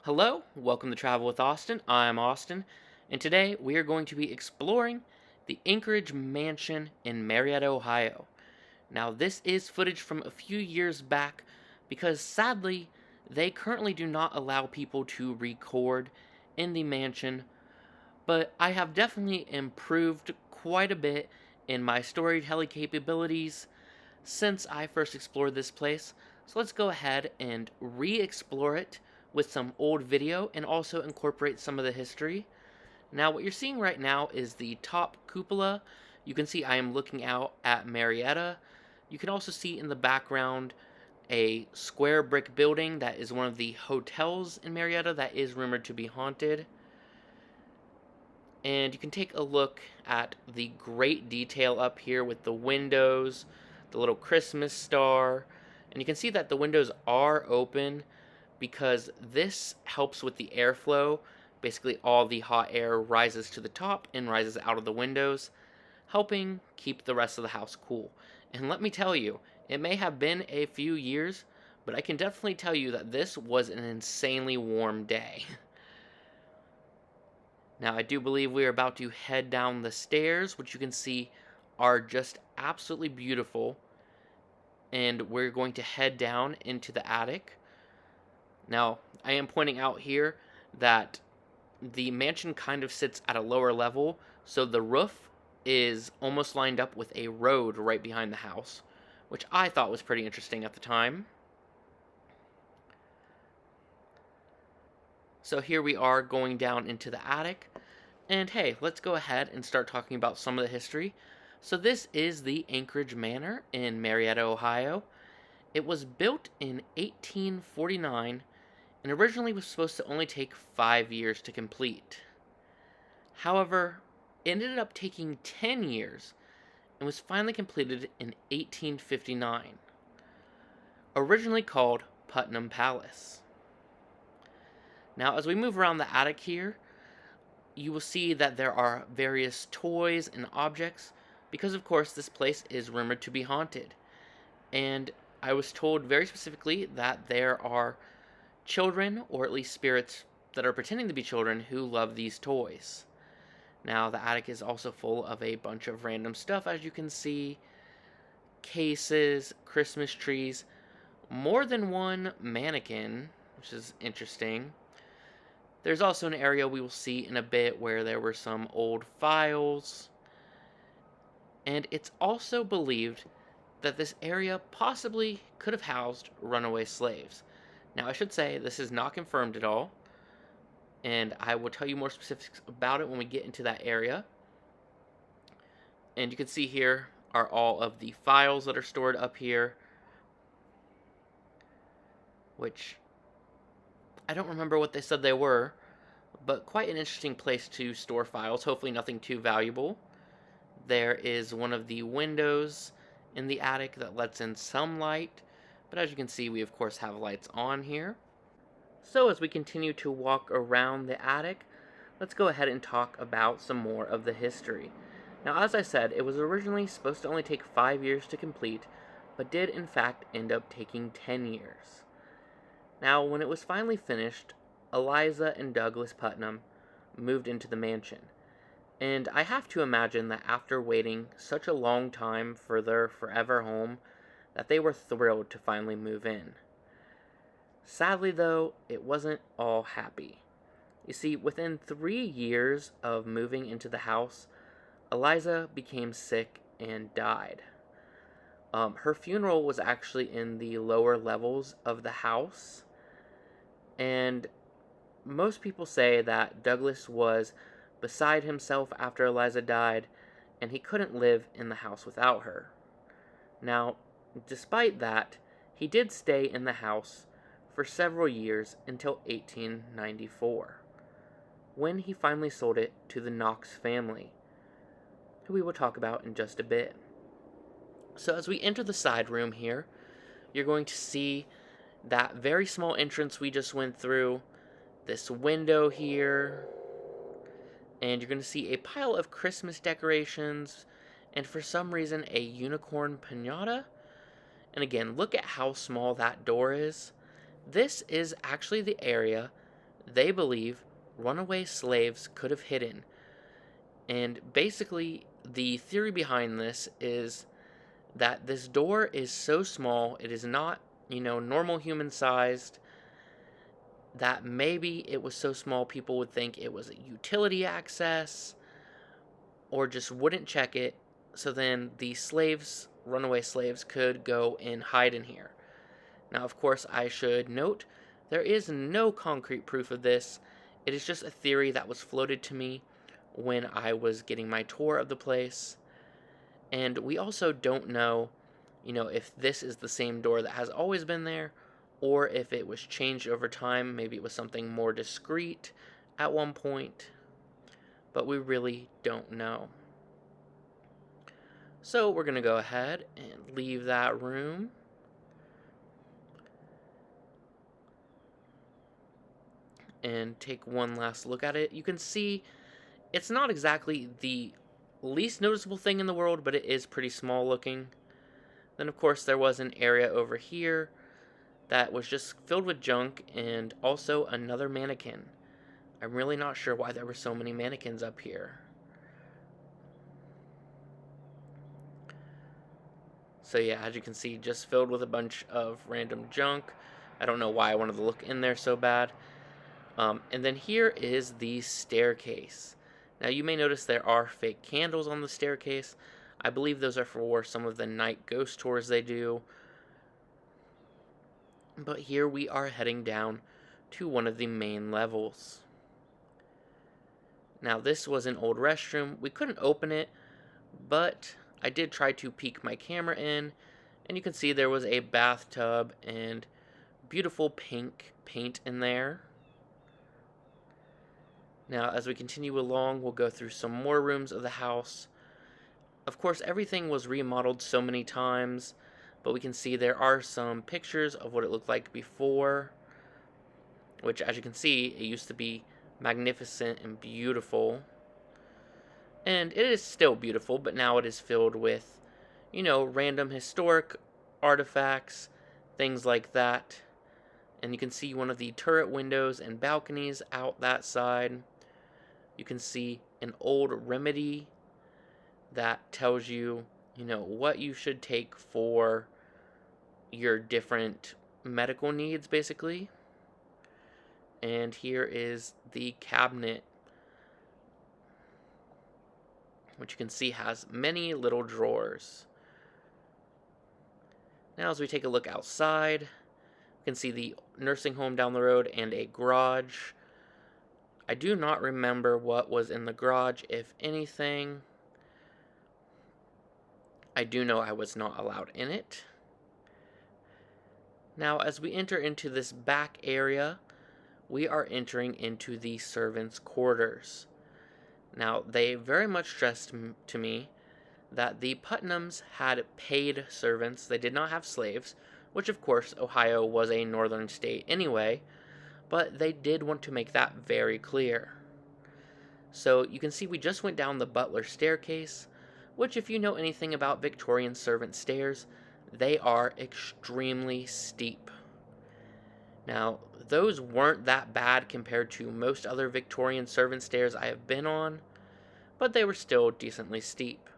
Hello, welcome to Travel with Austin. I'm Austin, and today we are going to be exploring the Anchorage Mansion in Marietta, Ohio. Now, this is footage from a few years back because sadly, they currently do not allow people to record in the mansion, but I have definitely improved quite a bit in my storytelling capabilities since I first explored this place. So let's go ahead and re-explore it with some old video and also incorporate some of the history. Now what you're seeing right now is the top cupola. You can see I am looking out at Marietta. You can also see in the background a square brick building that is one of the hotels in Marietta that is rumored to be haunted. And you can take a look at the great detail up here with the windows, the little Christmas star, and you can see that the windows are open because this helps with the airflow. Basically, all the hot air rises to the top and rises out of the windows, helping keep the rest of the house cool. And let me tell you, it may have been a few years, but I can definitely tell you that this was an insanely warm day. Now, I do believe we are about to head down the stairs, which you can see are just absolutely beautiful. And we're going to head down into the attic. Now, I am pointing out here that the mansion kind of sits at a lower level, so the roof is almost lined up with a road right behind the house, which I thought was pretty interesting at the time. So here we are going down into the attic, and hey, let's go ahead and start talking about some of the history. So this is the Anchorage Manor in Marietta, Ohio. It was built in 1849 and originally was supposed to only take 5 years to complete. However, it ended up taking 10 years and was finally completed in 1859. Originally called Putnam Palace. Now, as we move around the attic here, you will see that there are various toys and objects because, of course, this place is rumored to be haunted. And I was told very specifically that there are children, or at least spirits that are pretending to be children, who love these toys. Now, the attic is also full of a bunch of random stuff, as you can see. Cases, Christmas trees, more than one mannequin, which is interesting. There's also an area we will see in a bit where there were some old files. And it's also believed that this area possibly could have housed runaway slaves. Now, I should say this is not confirmed at all, and I will tell you more specifics about it when we get into that area. And you can see here are all of the files that are stored up here, which I don't remember what they said they were, but quite an interesting place to store files, hopefully nothing too valuable. There is one of the windows in the attic that lets in some light, but as you can see, we of course have lights on here. So as we continue to walk around the attic, let's go ahead and talk about some more of the history. Now, as I said, it was originally supposed to only take 5 years to complete, but did in fact end up taking 10 years. Now, when it was finally finished, Eliza and Douglas Putnam moved into the mansion. And I have to imagine that after waiting such a long time for their forever home, that they were thrilled to finally move in. Sadly, though, it wasn't all happy. You see, within 3 years of moving into the house, Eliza became sick and died. Her funeral was actually in the lower levels of the house, and most people say that Douglas was beside himself after Eliza died, and he couldn't live in the house without her. Now, despite that, he did stay in the house for several years until 1894, when he finally sold it to the Knox family, who we will talk about in just a bit. So as we enter the side room here, you're going to see that very small entrance we just went through, this window here, and you're going to see a pile of Christmas decorations, and for some reason a unicorn piñata. And again, look at how small that door is. This is actually the area they believe runaway slaves could have hidden. And basically, the theory behind this is that this door is so small, it is not, normal human sized, that maybe it was so small people would think it was a utility access or just wouldn't check it. So then the slaves, runaway slaves, could go and hide in here. Now, of course, I should note there is no concrete proof of this. It is just a theory that was floated to me when I was getting my tour of the place. And we also don't know, if this is the same door that has always been there, or if it was changed over time. Maybe it was something more discreet at one point, but we really don't know. So we're going to go ahead and leave that room. And take one last look at it. You can see it's not exactly the least noticeable thing in the world, but it is pretty small looking. Then, of course, there was an area over here that was just filled with junk and also another mannequin. I'm really not sure why there were so many mannequins up here. So yeah, as you can see, just filled with a bunch of random junk. I don't know why I wanted to look in there so bad. And then here is the staircase. Now you may notice there are fake candles on the staircase. I believe those are for some of the night ghost tours they do. But here we are heading down to one of the main levels. Now this was an old restroom. We couldn't open it, but I did try to peek my camera in, and you can see there was a bathtub and beautiful pink paint in there. Now, as we continue along, we'll go through some more rooms of the house. Of course, everything was remodeled so many times, but we can see there are some pictures of what it looked like before, which, as you can see, it used to be magnificent and beautiful. And it is still beautiful, but now it is filled with, random historic artifacts, things like that. And you can see one of the turret windows and balconies out that side. You can see an old remedy that tells you, what you should take for your different medical needs, basically. And here is the cabinet, which you can see has many little drawers. Now, as we take a look outside, you can see the nursing home down the road and a garage. I do not remember what was in the garage, if anything. I do know I was not allowed in it. Now, as we enter into this back area, we are entering into the servants' quarters. Now, they very much stressed to me that the Putnams had paid servants. They did not have slaves, which, of course, Ohio was a northern state anyway, but they did want to make that very clear. So you can see we just went down the butler staircase, which, if you know anything about Victorian servant stairs, they are extremely steep. Now, those weren't that bad compared to most other Victorian servant stairs I have been on, but they were still decently steep.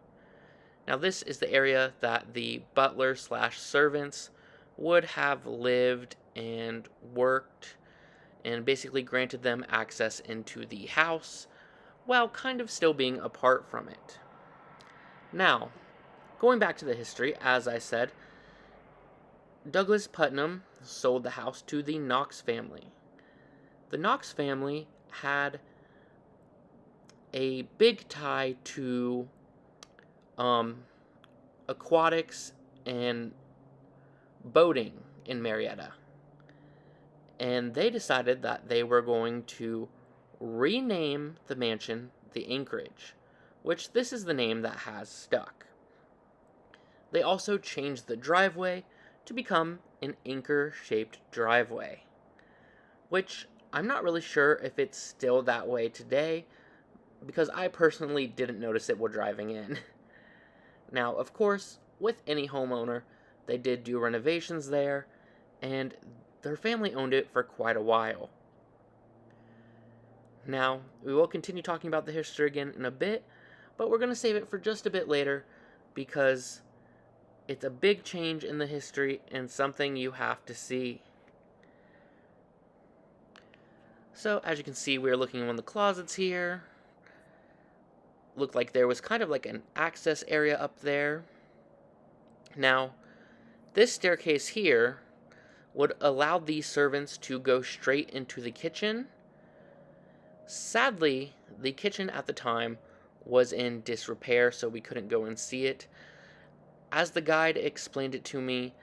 Now, this is the area that the butler/servants would have lived and worked, and basically granted them access into the house, while kind of still being apart from it. Now, going back to the history, as I said, Douglas Putnam sold the house to the Knox family. The Knox family had a big tie to aquatics and boating in Marietta. And they decided that they were going to rename the mansion the Anchorage, which this is the name that has stuck. They also changed the driveway to become an anchor-shaped driveway, which I'm not really sure if it's still that way today, because I personally didn't notice it while driving in. Now, of course, with any homeowner, they did do renovations there, and their family owned it for quite a while. Now, we will continue talking about the history again in a bit, but we're going to save it for just a bit later because it's a big change in the history and something you have to see. So, as you can see, we're looking in one of the closets here. Looked like there was kind of like an access area up there. Now, this staircase here would allow these servants to go straight into the kitchen. Sadly, the kitchen at the time was in disrepair, so we couldn't go and see it. As the guide explained it to me,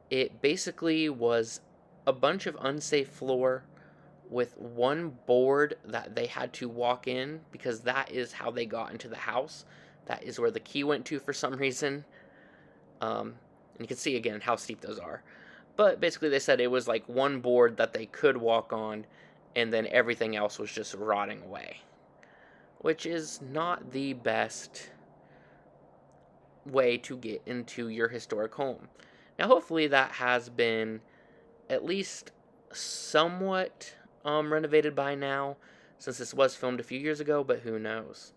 it basically was a bunch of unsafe floor with one board that they had to walk in because that is how they got into the house. That is where the key went to for some reason. And you can see again how steep those are. But basically they said it was like one board that they could walk on and then everything else was just rotting away. Which is not the best way to get into your historic home. Now hopefully that has been at least somewhat renovated by now, since this was filmed a few years ago, but who knows.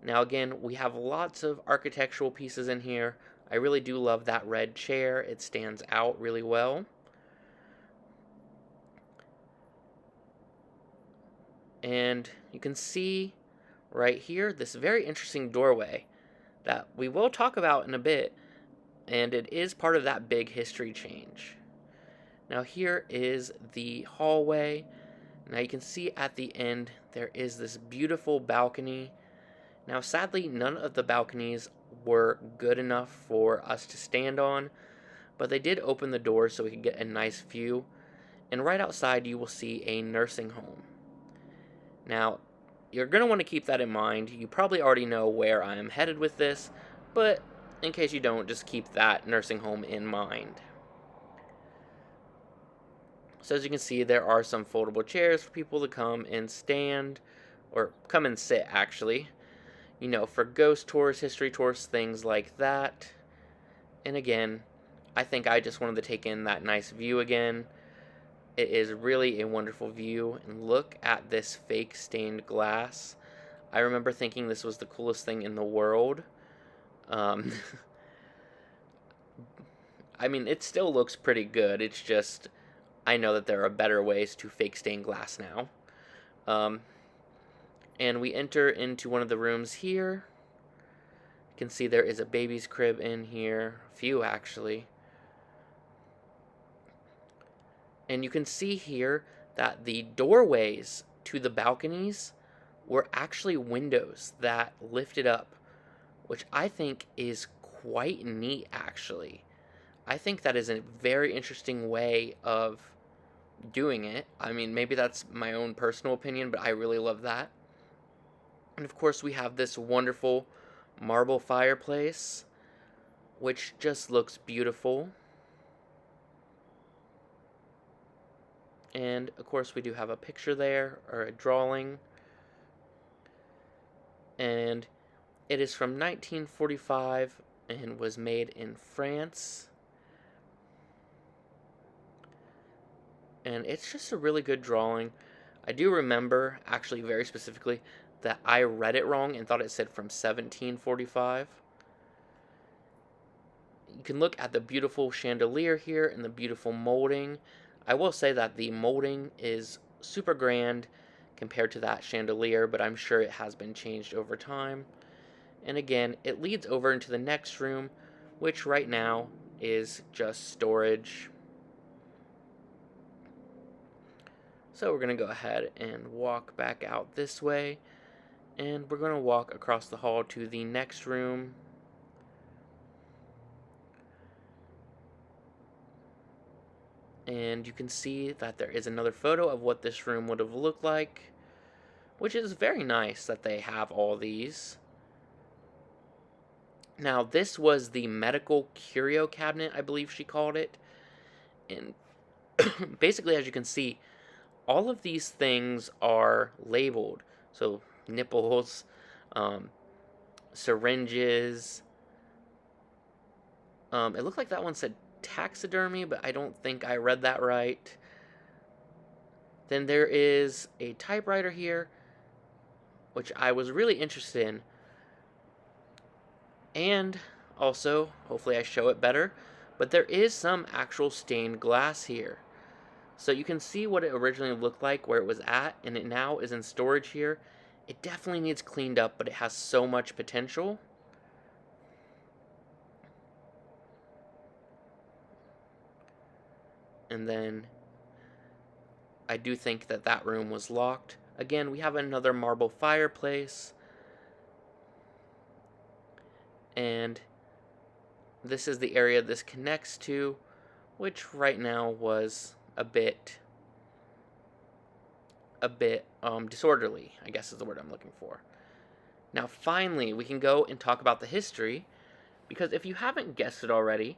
Now again, we have lots of architectural pieces in here. I really do love that red chair. It stands out really well. And you can see right here this very interesting doorway that we will talk about in a bit, and it is part of that big history change. Now here is the hallway. Now you can see at the end there is this beautiful balcony. Now sadly none of the balconies were good enough for us to stand on, but they did open the doors so we could get a nice view. And right outside you will see a nursing home. Now you're going to want to keep that in mind. You probably already know where I am headed with this, but in case you don't, just keep that nursing home in mind. So as you can see, there are some foldable chairs for people to come and stand, or come and sit actually, for ghost tours, history tours, things like that. And again, I think I just wanted to take in that nice view again. It is really a wonderful view, and look at this fake stained glass. I remember thinking this was the coolest thing in the world. I mean, it still looks pretty good. It's just, I know that there are better ways to fake stained glass now. And we enter into one of the rooms here. You can see there is a baby's crib in here. A few, actually. And you can see here that the doorways to the balconies were actually windows that lifted up, which I think is quite neat, actually. I think that is a very interesting way of doing it. I mean, maybe that's my own personal opinion, but I really love that. And of course, we have this wonderful marble fireplace, which just looks beautiful. And of course we do have a picture there, or a drawing. And it is from 1945 and was made in France. And it's just a really good drawing. I do remember, actually very specifically, that I read it wrong and thought it said from 1745. You can look at the beautiful chandelier here and the beautiful molding. I will say that the molding is super grand compared to that chandelier, but I'm sure it has been changed over time. And again, it leads over into the next room, which right now is just storage. So we're going to go ahead and walk back out this way, and we're going to walk across the hall to the next room. And you can see that there is another photo of what this room would have looked like, which is very nice that they have all these. Now, this was the medical curio cabinet, I believe she called it. And basically, as you can see, all of these things are labeled. So, nipples, syringes. It looked like that one said taxidermy, but I don't think I read that right. Then there is a typewriter here, which I was really interested in. And also, hopefully I show it better, but there is some actual stained glass here. So you can see what it originally looked like where it was at, and it now is in storage here. It definitely needs cleaned up, but it has so much potential. And then I do think that that room was locked. Again, we have another marble fireplace. And this is the area this connects to, which right now was a bit disorderly, I guess is the word I'm looking for. Now finally, we can go and talk about the history, because if you haven't guessed it already,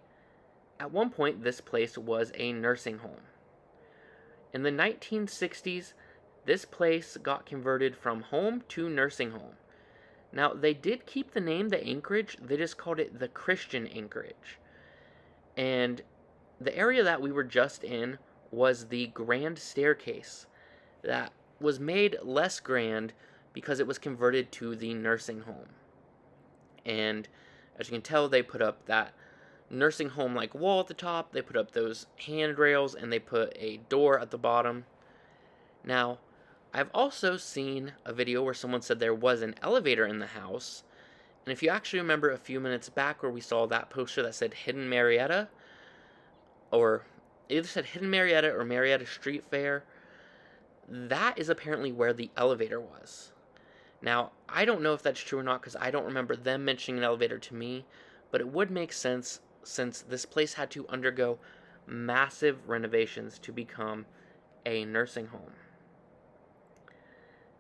at one point this place was a nursing home. In the 1960s, this place got converted from home to nursing home. Now, they did keep the name the Anchorage, they just called it the Christian Anchorage. And the area that we were just in was the grand staircase that was made less grand because it was converted to the nursing home. And as you can tell, they put up that nursing home like wall at the top, they put up those handrails, and they put a door at the bottom. Now, I've also seen a video where someone said there was an elevator in the house, and if you actually remember a few minutes back where we saw that poster that said Hidden Marietta, or it either said Hidden Marietta or Marietta Street Fair, that is apparently where the elevator was. Now, I don't know if that's true or not because I don't remember them mentioning an elevator to me, but it would make sense since this place had to undergo massive renovations to become a nursing home.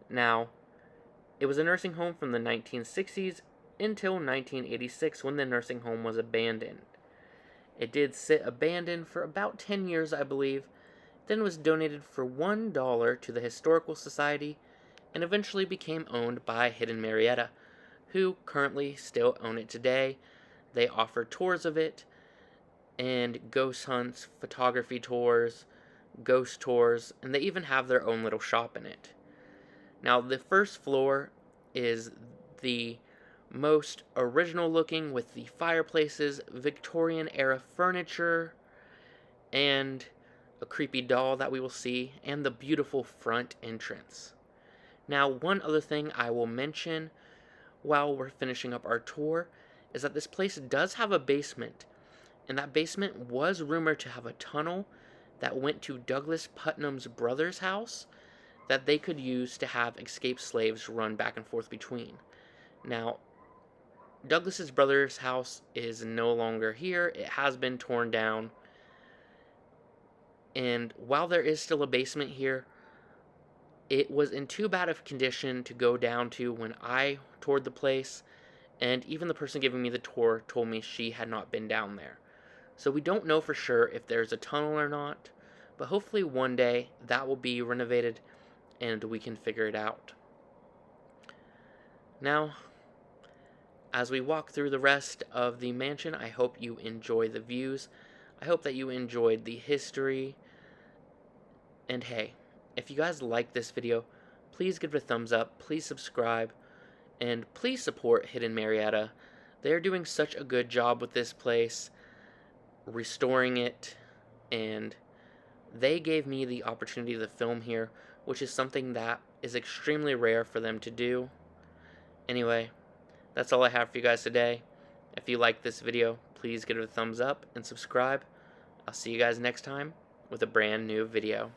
Now, it was a nursing home from the 1960s until 1986 when the nursing home was abandoned. It did sit abandoned for about 10 years, I believe, then was donated for $1 to the Historical Society, and eventually became owned by Hidden Marietta, who currently still own it today. They offer tours of it, and ghost hunts, photography tours, ghost tours, and they even have their own little shop in it. Now, the first floor is the most original looking with the fireplaces, Victorian era furniture, and a creepy doll that we will see, and the beautiful front entrance. Now, one other thing I will mention while we're finishing up our tour is that this place does have a basement, and that basement was rumored to have a tunnel that went to Douglas Putnam's brother's house that they could use to have escaped slaves run back and forth between. Now, Douglas's brother's house is no longer here. It has been torn down. And while there is still a basement here, it was in too bad of condition to go down to when I toured the place, and even the person giving me the tour told me she had not been down there. So we don't know for sure if there's a tunnel or not, but hopefully one day that will be renovated and we can figure it out. Now, as we walk through the rest of the mansion, I hope you enjoy the views. I hope that you enjoyed the history. And hey, if you guys like this video, please give it a thumbs up, please subscribe, and please support Hidden Marietta. They're doing such a good job with this place, restoring it, and they gave me the opportunity to film here, which is something that is extremely rare for them to do. Anyway, that's all I have for you guys today. If you like this video, please give it a thumbs up and subscribe. I'll see you guys next time with a brand new video.